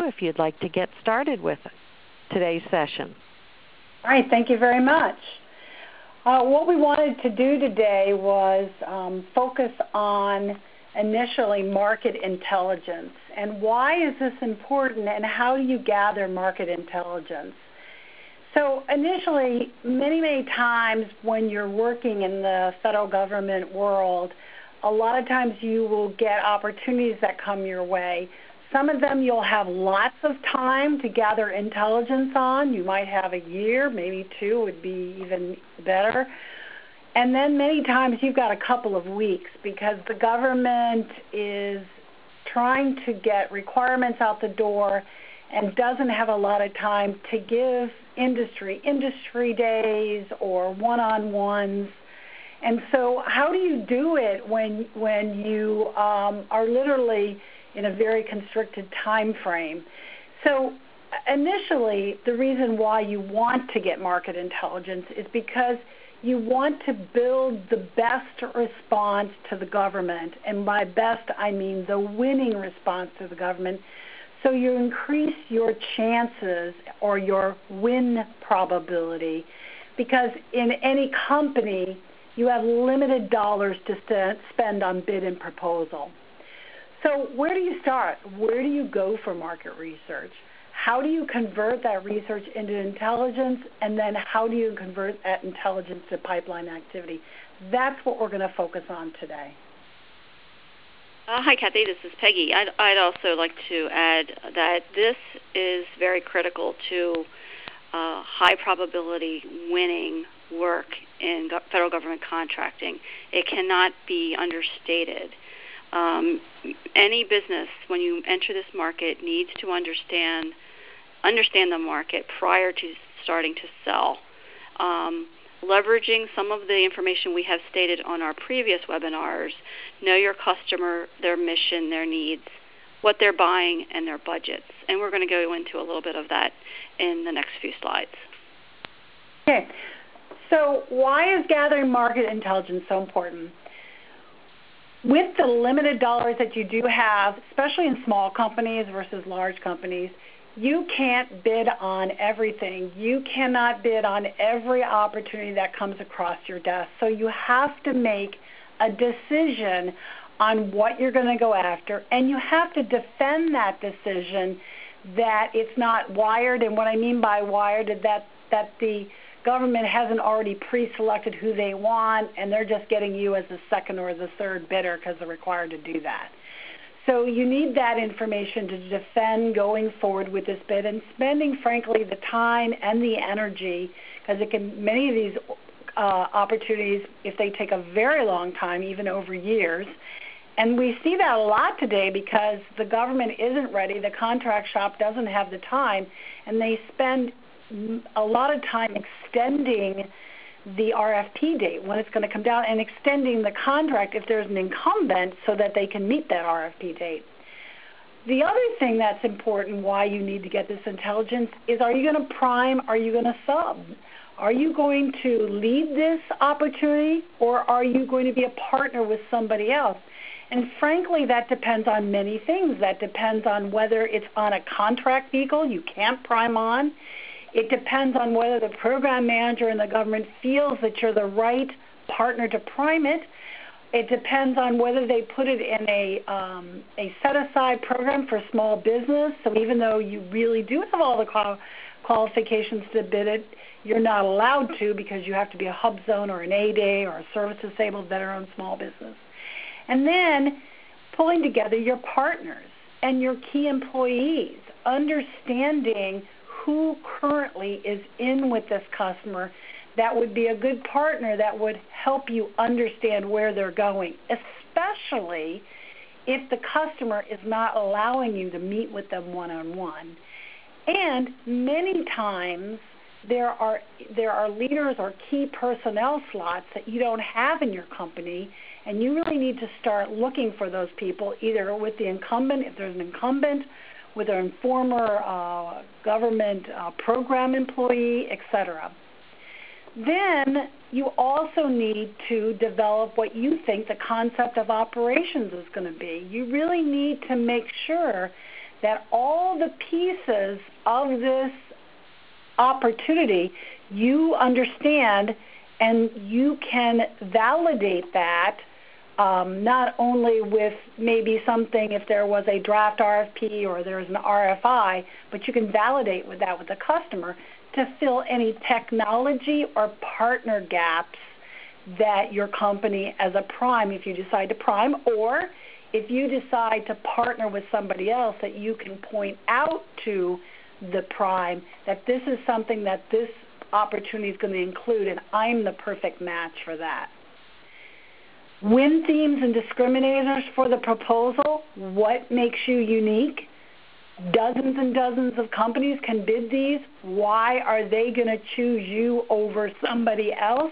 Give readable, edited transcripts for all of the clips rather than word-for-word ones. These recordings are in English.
if you'd like to get started with today's session. All right, thank you very much. What we wanted to do today was focus on initially market intelligence. And why is this important, and how do you gather market intelligence? So initially, many times when you're working in the federal government world, a lot of times you will get opportunities that come your way. Some of them you'll have lots of time to gather intelligence on. You might have a year, maybe 2 would be even better. And then many times you've got a couple of weeks because the government is trying to get requirements out the door and doesn't have a lot of time to give industry days or one-on-ones. And so how do you do it when you are literally in a very constricted time frame? So initially, the reason why you want to get market intelligence is because you want to build the best response to the government. And by best, I mean the winning response to the government. So you increase your chances or your win probability, because in any company, you have limited dollars to spend on bid and proposal. So where do you start? Where do you go for market research? How do you convert that research into intelligence? And then how do you convert that intelligence to pipeline activity? That's what we're going to focus on today. Hi, Kathy. This is Peggy. I'd also like to add that this is very critical to high probability winning work in federal government contracting. It cannot be understated. Any business, when you enter this market, needs to understand the market prior to starting to sell. Leveraging some of the information we have stated on our previous webinars, know your customer, their mission, their needs, what they're buying, and their budgets. And we're going to go into a little bit of that in the next few slides. Okay. So why is gathering market intelligence so important? With the limited dollars that you do have, especially in small companies versus large companies, you can't bid on everything. You cannot bid on every opportunity that comes across your desk. So you have to make a decision on what you're going to go after, and you have to defend that decision that it's not wired. And what I mean by wired is that the government hasn't already pre-selected who they want, and they're just getting you as the second or the third bidder because they're required to do that. So you need that information to defend going forward with this bid, and spending, frankly, the time and the energy, because many of these opportunities, if they take a very long time, even over years, and we see that a lot today because the government isn't ready, the contract shop doesn't have the time, and they spend a lot of time extending the RFP date, when it's going to come down, and extending the contract if there's an incumbent so that they can meet that RFP date. The other thing that's important, why you need to get this intelligence, is are you going to prime, are you going to sub? Are you going to lead this opportunity, or are you going to be a partner with somebody else? And frankly, that depends on many things. That depends on whether it's on a contract vehicle you can't prime on. It depends on whether the program manager in the government feels that you're the right partner to prime it. It depends on whether they put it in a set-aside program for small business. So even though you really do have all the qualifications to bid it, you're not allowed to because you have to be a hub zone or an A-Day or a service-disabled veteran small business. And then pulling together your partners and your key employees, understanding who currently is in with this customer that would be a good partner that would help you understand where they're going, especially if the customer is not allowing you to meet with them one-on-one. And many times there are leaders or key personnel slots that you don't have in your company, and you really need to start looking for those people, either with the incumbent, if there's an incumbent, with a former government program employee, etc. Then you also need to develop what you think the concept of operations is going to be. You really need to make sure that all the pieces of this opportunity you understand, and you can validate that not only with maybe something if there was a draft RFP or there's an RFI, but you can validate with that with the customer to fill any technology or partner gaps that your company as a prime, if you decide to prime, or if you decide to partner with somebody else, that you can point out to the prime that this is something that this opportunity is going to include, and I'm the perfect match for that. Win themes and discriminators for the proposal. What makes you unique? Dozens and dozens of companies can bid these. Why are they going to choose you over somebody else?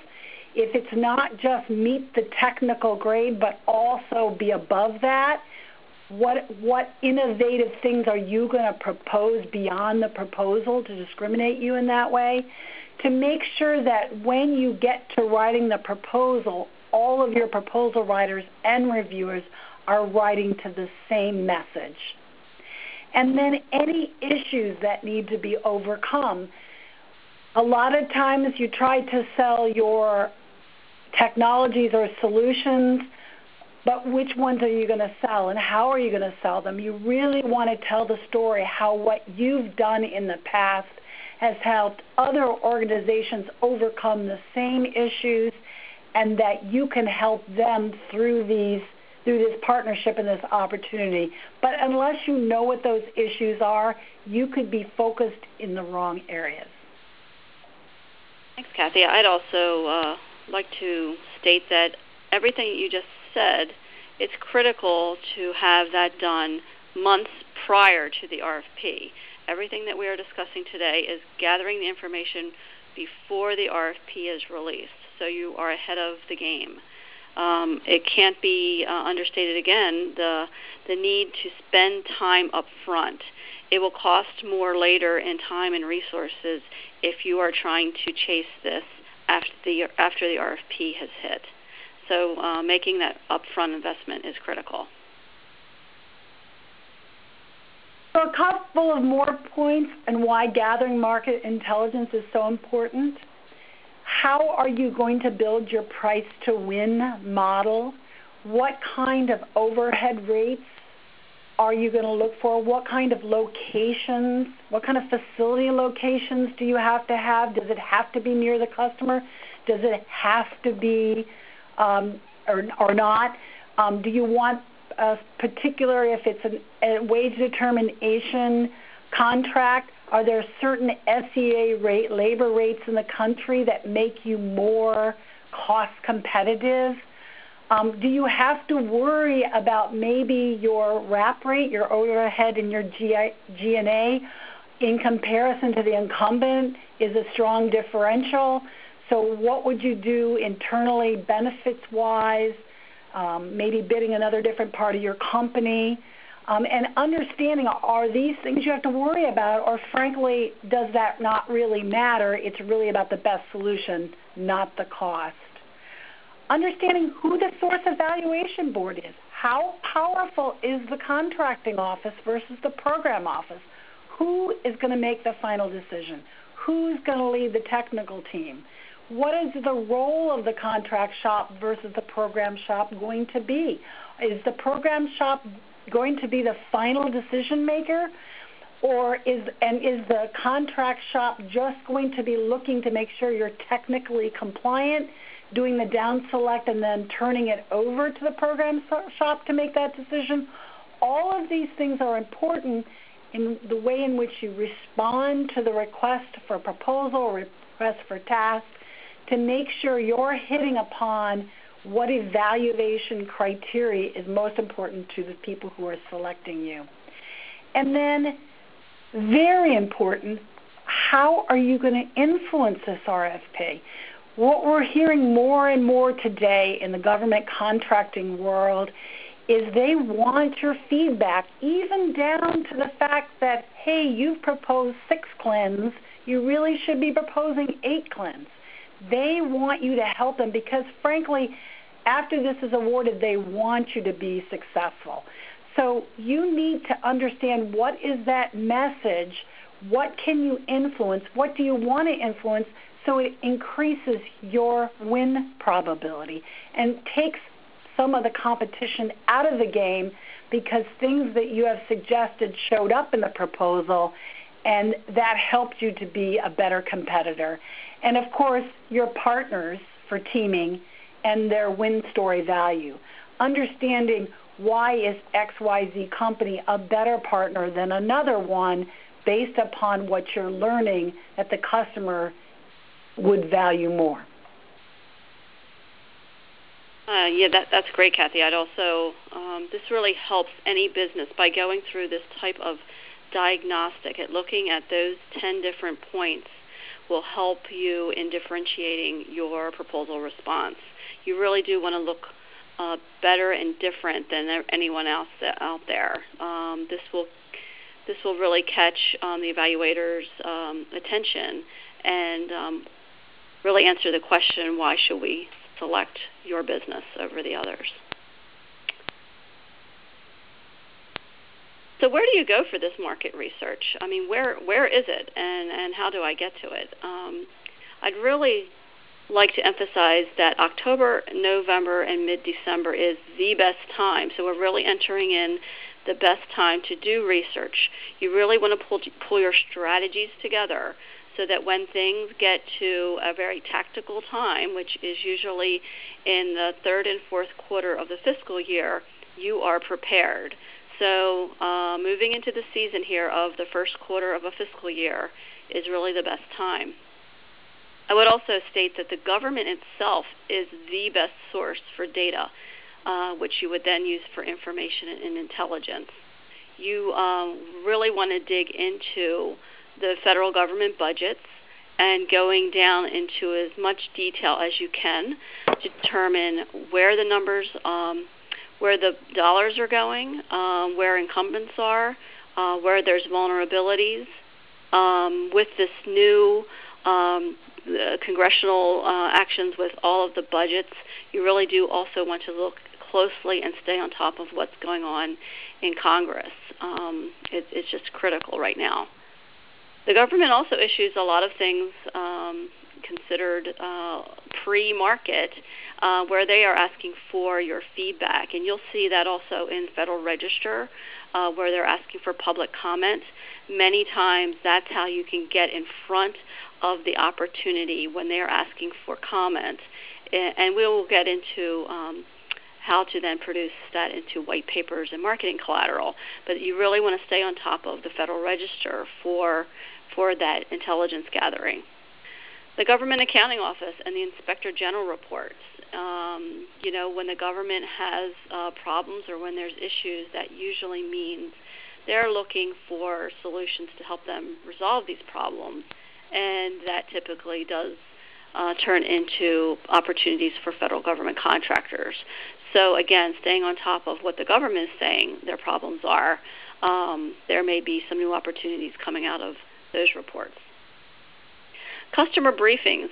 If it's not just meet the technical grade, but also be above that, what innovative things are you going to propose beyond the proposal to discriminate you in that way? To make sure that when you get to writing the proposal, all of your proposal writers and reviewers are writing to the same message. And then any issues that need to be overcome. A lot of times you try to sell your technologies or solutions, but which ones are you going to sell and how are you going to sell them? You really want to tell the story how what you've done in the past has helped other organizations overcome the same issues, and that you can help them through this partnership and this opportunity. But unless you know what those issues are, you could be focused in the wrong areas. Thanks, Kathy. I'd also like to state that everything you just said, it's critical to have that done months prior to the RFP. Everything that we are discussing today is gathering the information before the RFP is released, so you are ahead of the game. It can't be understated again, the need to spend time up front. It will cost more later in time and resources if you are trying to chase this after the RFP has hit. So making that upfront investment is critical. So a couple of more points on why gathering market intelligence is so important. How are you going to build your price to win model? What kind of overhead rates are you going to look for? What kind of locations, what kind of facility locations do you have to have? Does it have to be near the customer? Does it have to be or not? Do you want a particular, if it's a wage determination contract, are there certain SEA labor rates in the country that make you more cost competitive? Do you have to worry about maybe your RAP rate, your overhead, and your G&A in comparison to the incumbent is a strong differential? So what would you do internally, benefits-wise, maybe bidding another different part of your company? And understanding, are these things you have to worry about, or frankly, does that not really matter? It's really about the best solution, not the cost. Understanding who the source evaluation board is. How powerful is the contracting office versus the program office? Who is going to make the final decision? Who's going to lead the technical team? What is the role of the contract shop versus the program shop going to be? Is the program shop going to be the final decision maker, or is the contract shop just going to be looking to make sure you're technically compliant, doing the down select and then turning it over to the program shop to make that decision? All of these things are important in the way in which you respond to the request for proposal or request for task, to make sure you're hitting upon what evaluation criteria is most important to the people who are selecting you. And then, very important, how are you going to influence this RFP? What we're hearing more and more today in the government contracting world is they want your feedback, even down to the fact that, hey, you've proposed 6 CLINs, you really should be proposing 8 CLINs. They want you to help them because, frankly, after this is awarded, they want you to be successful. So you need to understand what is that message, what can you influence, what do you want to influence, so it increases your win probability and takes some of the competition out of the game, because things that you have suggested showed up in the proposal, and that helped you to be a better competitor. And of course, your partners for teaming and their win story value. Understanding why is XYZ company a better partner than another one based upon what you're learning that the customer would value more. Yeah, that's great, Kathy. I'd also, this really helps any business by going through this type of diagnostic at looking at those 10 different points will help you in differentiating your proposal response. You really do want to look better and different than anyone else out there. This will really catch the evaluator's attention and really answer the question, why should we select your business over the others? So where do you go for this market research? I mean, where is it, and how do I get to it? I'd really like to emphasize that October, November, and mid-December is the best time. So we're really entering in the best time to do research. You really want to pull your strategies together so that when things get to a very tactical time, which is usually in the third and fourth quarter of the fiscal year, you are prepared. So moving into the season here of the first quarter of a fiscal year is really the best time. I would also state that the government itself is the best source for data, which you would then use for information and intelligence. You really want to dig into the federal government budgets and going down into as much detail as you can to determine where the numbers, where the dollars are going, where incumbents are, where there's vulnerabilities. With this new congressional actions with all of the budgets, you really do also want to look closely and stay on top of what's going on in Congress. It's just critical right now. The government also issues a lot of things considered pre-market where they are asking for your feedback. And you'll see that also in Federal Register where they're asking for public comment. Many times that's how you can get in front of the opportunity when they're asking for comment. And we will get into how to then produce that into white papers and marketing collateral. But you really want to stay on top of the Federal Register for that intelligence gathering. The Government Accounting Office and the Inspector General reports. When the government has problems or when there's issues, that usually means they're looking for solutions to help them resolve these problems, and that typically does turn into opportunities for federal government contractors. So again, staying on top of what the government is saying their problems are, there may be some new opportunities coming out of those reports. Customer briefings.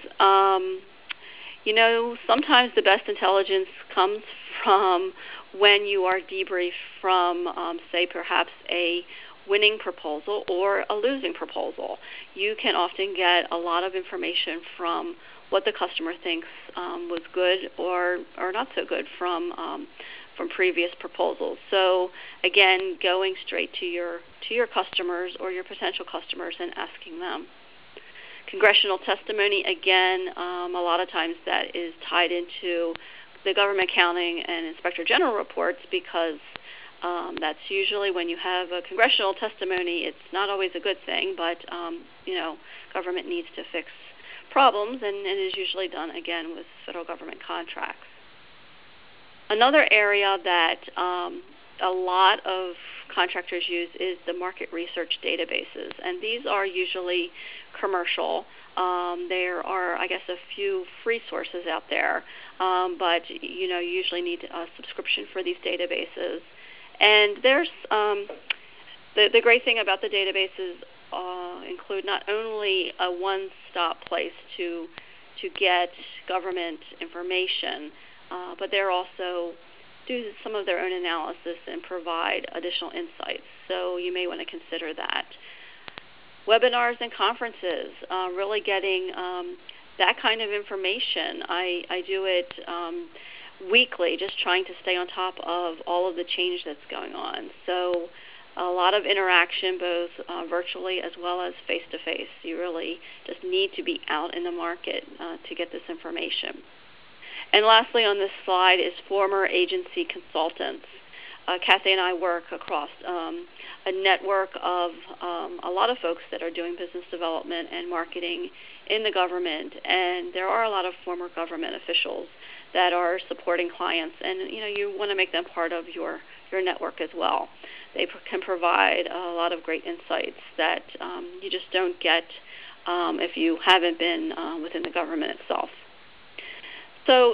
Sometimes the best intelligence comes from when you are debriefed from, say, perhaps a winning proposal or a losing proposal. You can often get a lot of information from what the customer thinks was good or not so good from previous proposals. So again, going straight to your customers or your potential customers and asking them. Congressional testimony, again, a lot of times that is tied into the Government Accounting and Inspector General reports, because that's usually when you have a congressional testimony, it's not always a good thing, but government needs to fix problems, and it is usually done, again, with federal government contracts. Another area that a lot of contractors use is the market research databases, and these are usually commercial. There are, I guess, a few free sources out there, but you usually need a subscription for these databases. And there's the great thing about the databases include not only a one-stop place to get government information, but they're also do some of their own analysis and provide additional insights. So you may want to consider that. Webinars and conferences, really getting that kind of information. I do it weekly, just trying to stay on top of all of the change that's going on. So a lot of interaction, both virtually as well as face-to-face. You really just need to be out in the market to get this information. And lastly on this slide is former agency consultants. Kathy and I work across a network of a lot of folks that are doing business development and marketing in the government, and there are a lot of former government officials that are supporting clients, and you want to make them part of your network as well. They can provide a lot of great insights that you just don't get if you haven't been within the government itself. So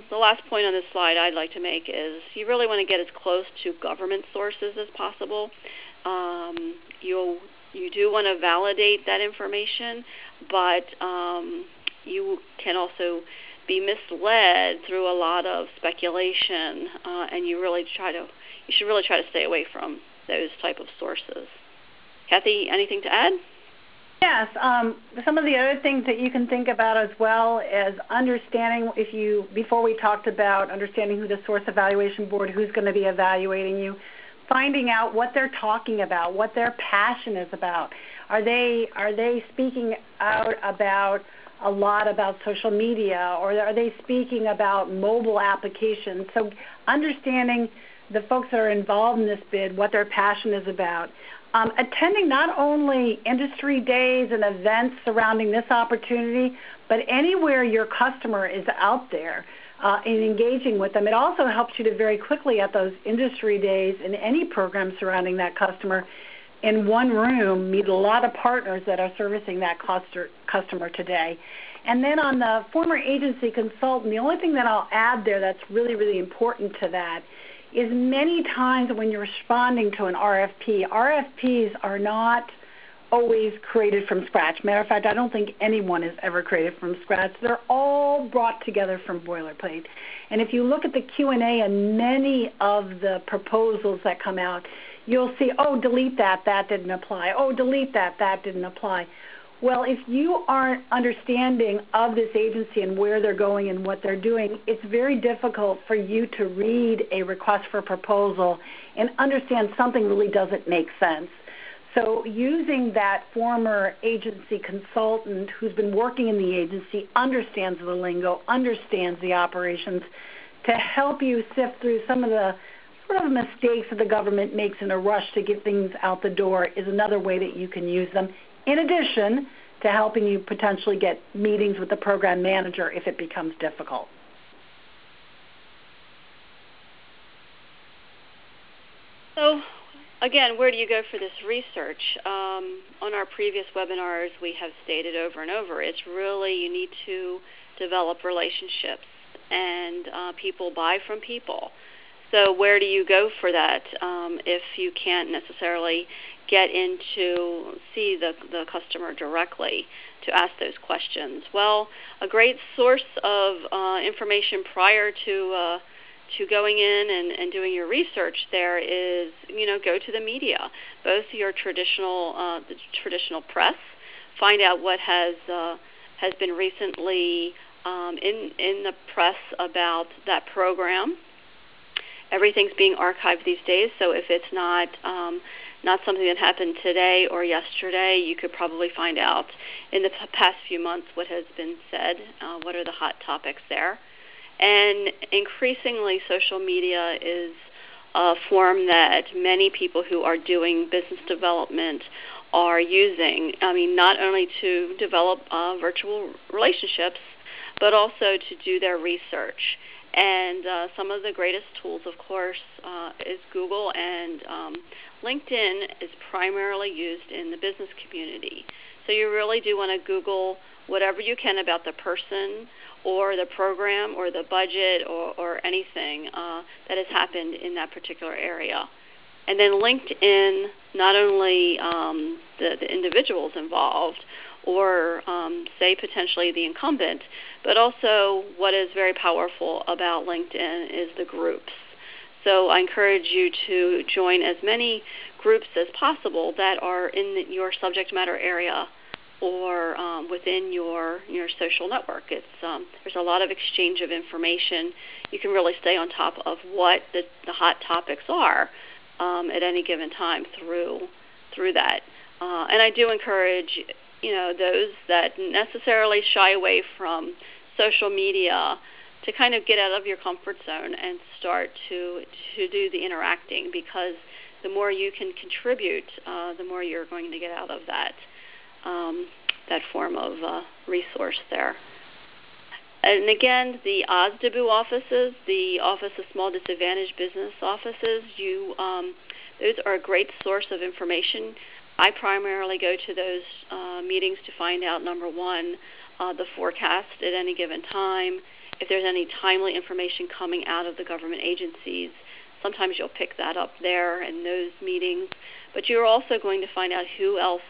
the last point on this slide I'd like to make is you really want to get as close to government sources as possible. You do want to validate that information, but you can also be misled through a lot of speculation, and you should really try to stay away from those type of sources. Kathy, anything to add? Yes. Some of the other things that you can think about as well is understanding, before we talked about understanding who the source evaluation board, who's going to be evaluating you, finding out what they're talking about, what their passion is about. Are they speaking out about a lot about social media, or are they speaking about mobile applications? So understanding the folks that are involved in this bid, what their passion is about. Attending not only industry days and events surrounding this opportunity, but anywhere your customer is out there and engaging with them. It also helps you to very quickly at those industry days and any program surrounding that customer in one room meet a lot of partners that are servicing that customer today. And then on the former agency consultant, the only thing that I'll add there that's really, really important to that is many times when you're responding to an RFP, RFPs are not always created from scratch. Matter of fact, I don't think anyone is ever created from scratch. They're all brought together from boilerplate. And if you look at the Q&A and many of the proposals that come out, you'll see, oh, delete that didn't apply. Oh, delete that didn't apply. Well, if you aren't understanding of this agency and where they're going and what they're doing, it's very difficult for you to read a request for proposal and understand something really doesn't make sense. So using that former agency consultant who's been working in the agency, understands the lingo, understands the operations, to help you sift through some of the sort of mistakes that the government makes in a rush to get things out the door is another way that you can use them, in addition to helping you potentially get meetings with the program manager if it becomes difficult. So, again, where do you go for this research? On our previous webinars, we have stated over and over, it's really you need to develop relationships, and people buy from people. So where do you go for that if you can't necessarily get in to see the customer directly to ask those questions? Well, a great source of information prior to going in and doing your research there is, go to the media, both your traditional press, find out what has been recently in the press about that program. Everything's being archived these days, so if it's not something that happened today or yesterday, you could probably find out in the past few months what has been said, what are the hot topics there. And increasingly, social media is a form that many people who are doing business development are using. I mean, not only to develop virtual relationships, but also to do their research. And some of the greatest tools, of course, is Google, and LinkedIn is primarily used in the business community. So you really do want to Google whatever you can about the person or the program or the budget or anything that has happened in that particular area. And then LinkedIn, not only the individuals involved or say potentially the incumbent, but also what is very powerful about LinkedIn is the groups. So I encourage you to join as many groups as possible that are in your subject matter area or within your social network. There's a lot of exchange of information. You can really stay on top of what the hot topics are at any given time through that. And I do encourage those that necessarily shy away from social media to kind of get out of your comfort zone and start to do the interacting, because the more you can contribute, the more you're going to get out of that form of resource there. And again, the OSDBU offices, the Office of Small Disadvantaged Business offices, those are a great source of information. I primarily go to those meetings to find out, number one, the forecast at any given time. If there's any timely information coming out of the government agencies, sometimes you'll pick that up there in those meetings. But you're also going to find out who else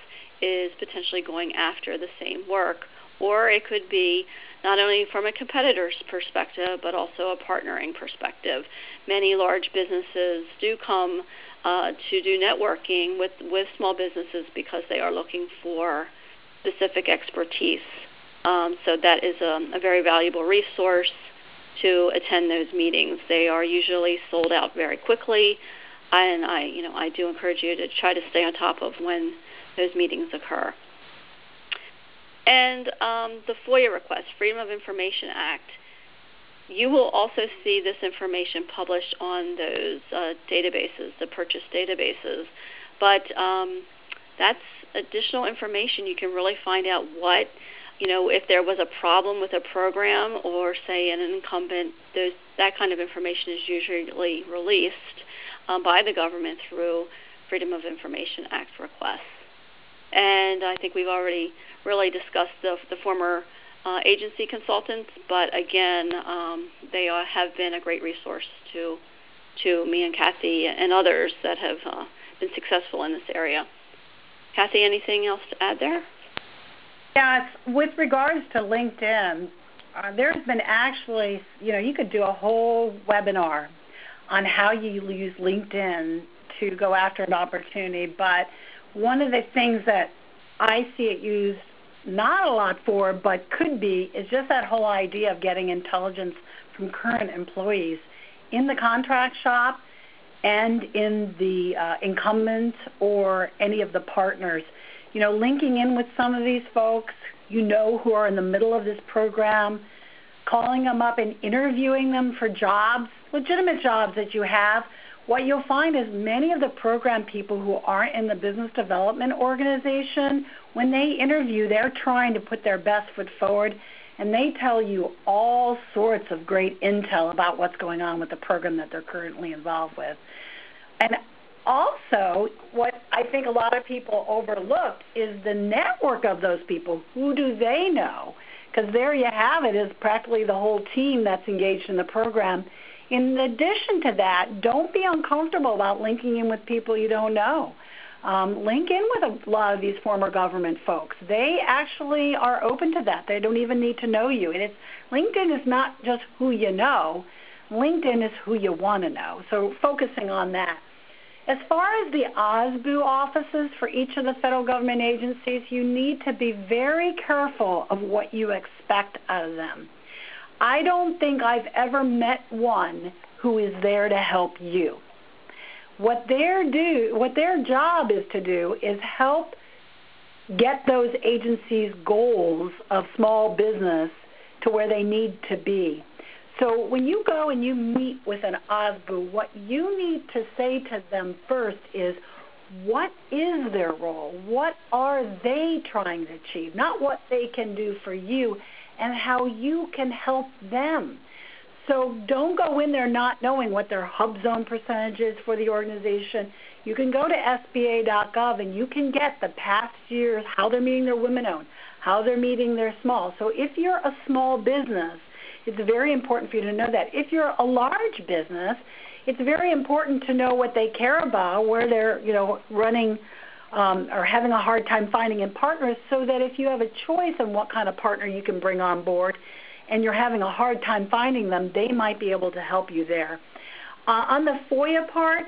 is potentially going after the same work. Or it could be not only from a competitor's perspective, but also a partnering perspective. Many large businesses do come to do networking with small businesses because they are looking for specific expertise. So that is a very valuable resource to attend those meetings. They are usually sold out very quickly, and I do encourage you to try to stay on top of when those meetings occur. And the FOIA request, Freedom of Information Act, you will also see this information published on those databases, the purchase databases. But that's additional information. You can really find out what, if there was a problem with a program or, say, an incumbent, that kind of information is usually released by the government through Freedom of Information Act requests. And I think we've already really discussed the former agency consultants, but again, they have been a great resource to me and Kathy and others that have been successful in this area. Kathy, anything else to add there? Yes, with regards to LinkedIn, there's been actually, you could do a whole webinar on how you use LinkedIn to go after an opportunity, but one of the things that I see it used not a lot for, but could be, is just that whole idea of getting intelligence from current employees in the contract shop and in the incumbent or any of the partners. Linking in with some of these folks, who are in the middle of this program, calling them up and interviewing them for jobs, legitimate jobs that you have. What you'll find is many of the program people who aren't in the business development organization, when they interview, they're trying to put their best foot forward, and they tell you all sorts of great intel about what's going on with the program that they're currently involved with. And also, what I think a lot of people overlook is the network of those people. Who do they know? Because there you have it, is practically the whole team that's engaged in the program. In addition to that, don't be uncomfortable about linking in with people you don't know. Link in with a lot of these former government folks. They actually are open to that. They don't even need to know you. And LinkedIn is not just who you know. LinkedIn is who you want to know. So focusing on that. As far as the OSDBU offices for each of the federal government agencies, you need to be very careful of what you expect out of them. I don't think I've ever met one who is there to help you. What their job is to do is help get those agencies' goals of small business to where they need to be. So when you go and you meet with an OSDBU, what you need to say to them first is, what is their role? What are they trying to achieve? Not what they can do for you, and how you can help them. So don't go in there not knowing what their hub zone percentage is for the organization. You can go to SBA.gov and you can get the past years, how they're meeting their women-owned, how they're meeting their small. So if you're a small business, it's very important for you to know that. If you're a large business, it's very important to know what they care about, where they're running or having a hard time finding in partners, so that if you have a choice on what kind of partner you can bring on board and you're having a hard time finding them, they might be able to help you there. On the FOIA part,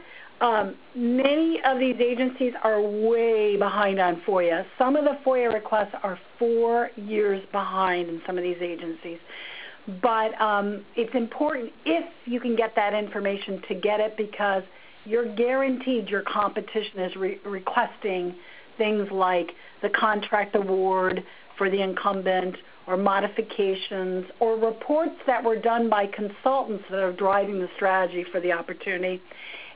many of these agencies are way behind on FOIA. Some of the FOIA requests are 4 years behind in some of these agencies. But it's important if you can get that information to get it, because you're guaranteed your competition is requesting things like the contract award for the incumbent, or modifications, or reports that were done by consultants that are driving the strategy for the opportunity.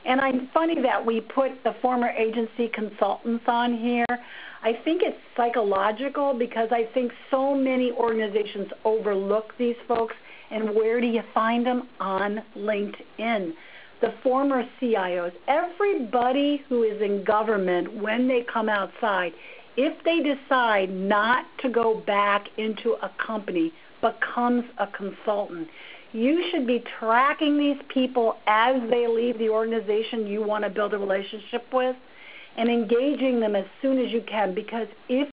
And I'm funny that we put the former agency consultants on here. I think it's psychological, because I think so many organizations overlook these folks. And where do you find them? On LinkedIn. The former CIOs, everybody who is in government, when they come outside, if they decide not to go back into a company, becomes a consultant, you should be tracking these people as they leave the organization you want to build a relationship with, and engaging them as soon as you can, because if